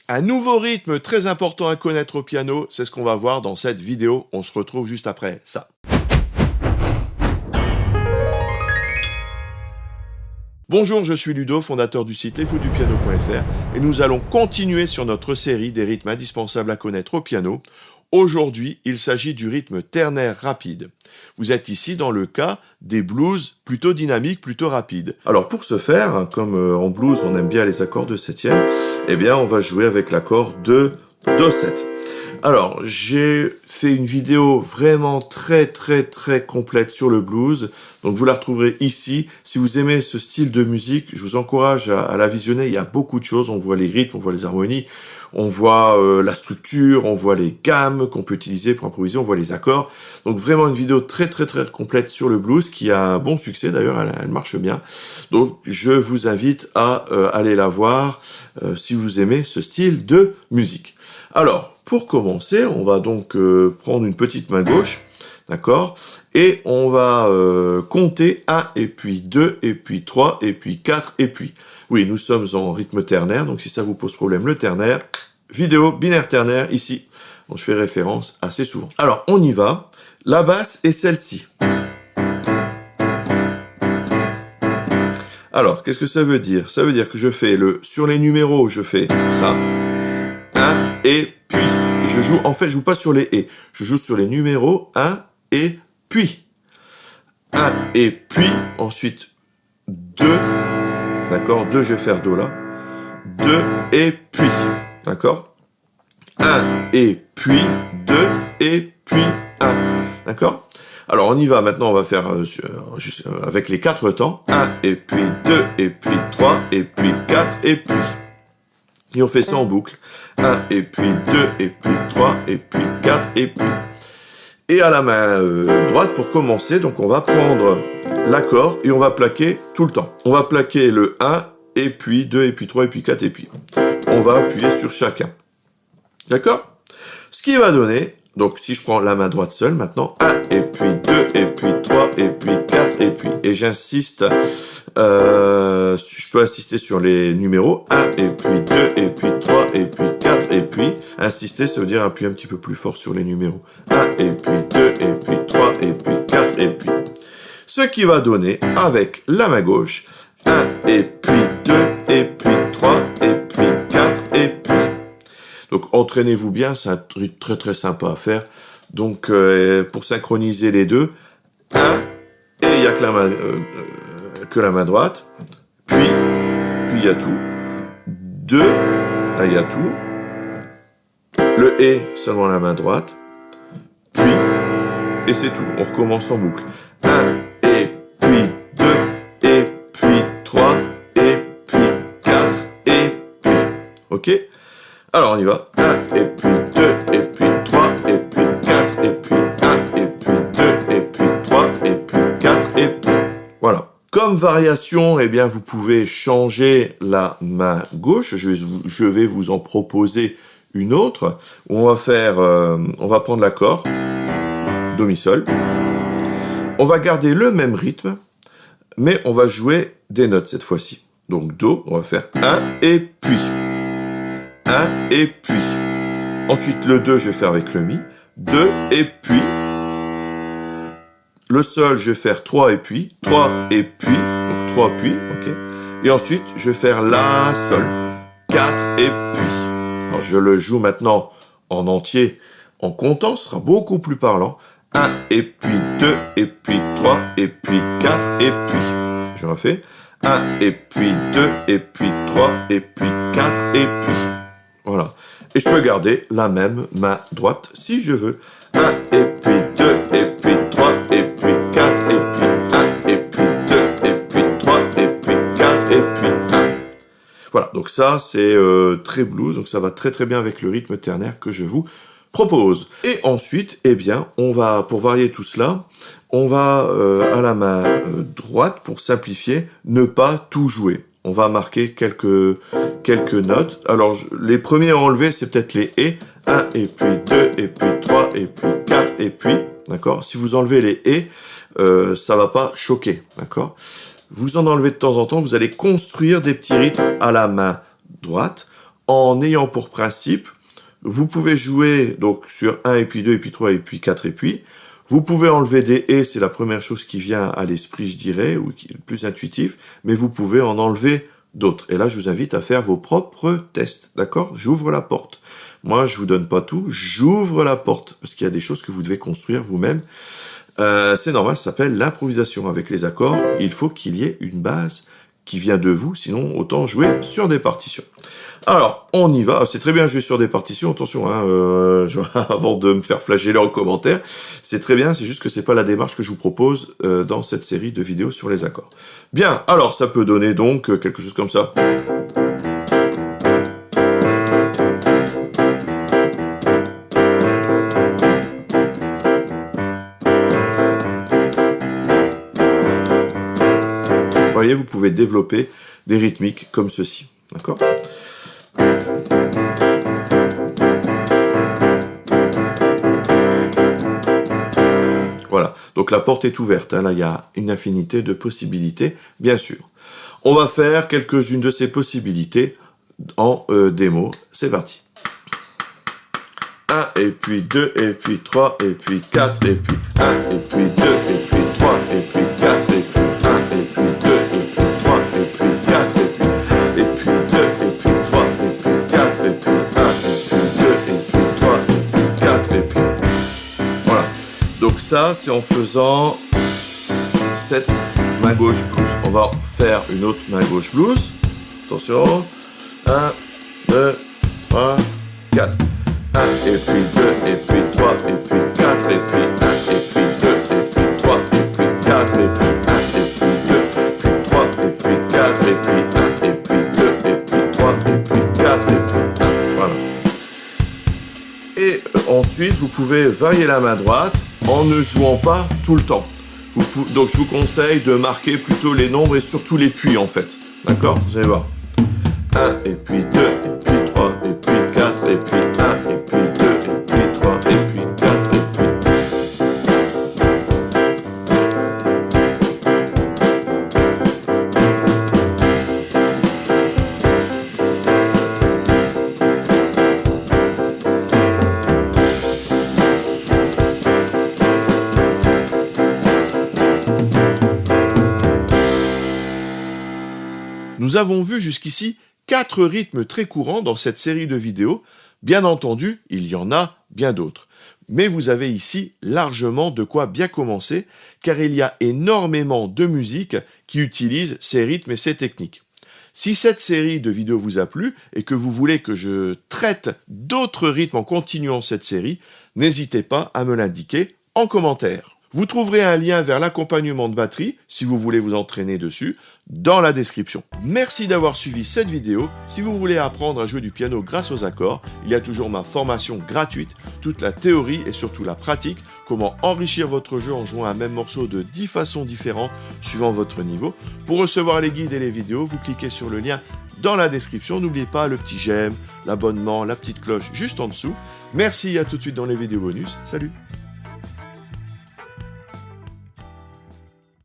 Un nouveau rythme très important à connaître au piano, c'est ce qu'on va voir dans cette vidéo. On se retrouve juste après ça. Bonjour, je suis Ludo, fondateur du site lesfoutdupiano.fr et nous allons continuer sur notre série des rythmes indispensables à connaître au piano. Aujourd'hui, il s'agit du rythme ternaire rapide. Vous êtes ici dans le cas des blues plutôt dynamiques, plutôt rapides. Alors pour ce faire, comme en blues on aime bien les accords de septième, eh bien on va jouer avec l'accord de Do7. Alors j'ai fait une vidéo vraiment très complète sur le blues, donc vous la retrouverez ici. Si vous aimez ce style de musique, je vous encourage à la visionner. Il y a beaucoup de choses, on voit les rythmes, on voit les harmonies, on voit la structure, on voit les gammes qu'on peut utiliser pour improviser, on voit les accords. Donc vraiment une vidéo très complète sur le blues qui a un bon succès d'ailleurs, elle marche bien. Donc je vous invite à aller la voir si vous aimez ce style de musique. Alors pour commencer, on va donc prendre une petite main gauche, d'accord, et on va compter 1 et puis 2 et puis 3 et puis 4 et puis. Oui, nous sommes en rythme ternaire, donc si ça vous pose problème, le ternaire, vidéo binaire ternaire, ici, dont je fais référence assez souvent. Alors, on y va. La basse est celle-ci. Alors, qu'est-ce que ça veut dire? Ça veut dire que je fais sur les numéros, je fais ça. 1 et puis. Je joue, en fait, je joue pas sur les et. Je joue sur les numéros 1 et puis. 1 et puis, ensuite 2. D'accord, 2, je vais faire Do là. 2 et puis. D'accord, 1 et puis 2 et puis 1. D'accord. Alors on y va, maintenant on va faire avec les 4 temps. 1 et puis 2 et puis 3 et puis 4 et puis. Et on fait ça en boucle. 1 et puis 2 et puis 3 et puis 4 et puis. Et à la main droite pour commencer, donc on va prendre l'accord et on va plaquer tout le temps. On va plaquer le 1 et puis 2 et puis 3 et puis 4 et puis. On va appuyer sur chacun. D'accord? Ce qui va donner, donc si je prends la main droite seule maintenant, 1 et puis 2 et puis 3 et puis 4 et puis. Et j'insiste, je peux insister sur les numéros, 1 et puis 2 et puis 3 et puis 4 et puis. Insister, ça veut dire appuyer un petit peu plus fort sur les numéros. 1 et puis 2 et puis 3 et puis 4 et puis. Ce qui va donner, avec la main gauche, 1 et puis 2 et puis 3 et puis 4 et puis. Donc entraînez-vous bien, c'est un truc très sympa à faire. Donc pour synchroniser les deux, 1 et il n'y a que la main droite, puis il y a tout. 2, là il y a tout. Le et seulement la main droite, puis et c'est tout. On recommence en boucle. 1 et puis 2 et puis 3 et puis 4 et puis. Ok? Alors on y va. 1 et puis 2 et puis 3 et puis 4 et puis 1 et puis 2 et puis 3 et puis 4 et puis. Voilà. Comme variation, eh bien vous pouvez changer la main gauche. Je vais vous en proposer une autre où on va prendre l'accord Do mi sol. On va garder le même rythme, mais on va jouer des notes cette fois-ci. Donc Do, on va faire 1 et puis. 1 et puis. Ensuite, le 2, je vais faire avec le Mi. 2 et puis. Le Sol, je vais faire 3 et puis. 3 et puis. Donc 3 puis. Ok. Et ensuite, je vais faire La, Sol. 4 et puis. Alors, je le joue maintenant en entier, en comptant. Ce sera beaucoup plus parlant. 1 et puis 2 et puis 3 et puis 4 et puis. Je refais. 1 et puis 2 et puis 3 et puis 4 et puis. Voilà. Et je peux garder la même main droite si je veux. 1 et puis 2 et puis 3 et puis 4 et puis 1 et puis 2 et puis 3 et puis 4 et puis 1. Voilà, donc ça c'est très blues, donc ça va très bien avec le rythme ternaire que je vous propose. Et ensuite, eh bien, on va, pour varier tout cela, on va à la main droite, pour simplifier, ne pas tout jouer. On va marquer quelques notes. Alors, les premiers à enlever, c'est peut-être les et. 1 et puis 2 et puis 3 et puis 4 et puis. D'accord? Si vous enlevez les et, ça va pas choquer. D'accord? Vous en enlevez de temps en temps, vous allez construire des petits rythmes à la main droite en ayant pour principe, vous pouvez jouer donc sur 1 et puis 2 et puis 3 et puis 4 et puis. Vous pouvez enlever des « et », c'est la première chose qui vient à l'esprit, je dirais, ou qui est le plus intuitif, mais vous pouvez en enlever d'autres. Et là, je vous invite à faire vos propres tests, d'accord? J'ouvre la porte. Moi, je vous donne pas tout, j'ouvre la porte, parce qu'il y a des choses que vous devez construire vous-même. C'est normal, ça s'appelle l'improvisation. Avec les accords, il faut qu'il y ait une base qui vient de vous, sinon autant jouer sur des partitions. Alors, on y va. C'est très bien jouer sur des partitions, attention, hein, avant de me faire flageller en commentaire, c'est très bien, c'est juste que c'est pas la démarche que je vous propose dans cette série de vidéos sur les accords. Bien, alors ça peut donner donc quelque chose comme ça. Vous voyez, vous pouvez développer des rythmiques comme ceci, d'accord ? Voilà, donc la porte est ouverte, hein. Là il y a une infinité de possibilités, bien sûr. On va faire quelques-unes de ces possibilités en démo, c'est parti. 1 et puis 2 et puis 3 et puis 4 et puis 1 et puis 2 et puis 3 et puis 4 et puis 1 et puis 2 et puis 3 et puis 4 et puis 2 et puis 3 et puis 4 et puis 1 et puis 2 et puis 3 et puis 4 et puis... Voilà. Donc ça, c'est en faisant cette main gauche blues. On va faire une autre main gauche blues. Attention. 1, 2, 3, 4. 1 et puis 2 et puis 3 et puis 4 et puis 1 et puis 2 et puis 3 et puis 4 et puis 1 et puis 2 puis 3 et puis 4 et puis 1 et puis 2 et puis 3 et puis 4 et puis 1. Voilà. Et ensuite, vous pouvez varier la main droite en ne jouant pas tout le temps. Donc je vous conseille de marquer plutôt les nombres et surtout les puits en fait. D'accord? Vous allez voir. 1 et puis 2 et puis 3 et puis 4 et puis 1 et puis 2 et puis 3 et puis 4 et puis... Nous avons vu jusqu'ici 4 rythmes très courants dans cette série de vidéos. Bien entendu, il y en a bien d'autres. Mais vous avez ici largement de quoi bien commencer, car il y a énormément de musique qui utilise ces rythmes et ces techniques. Si cette série de vidéos vous a plu et que vous voulez que je traite d'autres rythmes en continuant cette série, n'hésitez pas à me l'indiquer en commentaire. Vous trouverez un lien vers l'accompagnement de batterie, si vous voulez vous entraîner dessus, dans la description. Merci d'avoir suivi cette vidéo. Si vous voulez apprendre à jouer du piano grâce aux accords, il y a toujours ma formation gratuite, toute la théorie et surtout la pratique, comment enrichir votre jeu en jouant un même morceau de 10 façons différentes suivant votre niveau. Pour recevoir les guides et les vidéos, vous cliquez sur le lien dans la description. N'oubliez pas le petit j'aime, l'abonnement, la petite cloche juste en dessous. Merci, à tout de suite dans les vidéos bonus. Salut!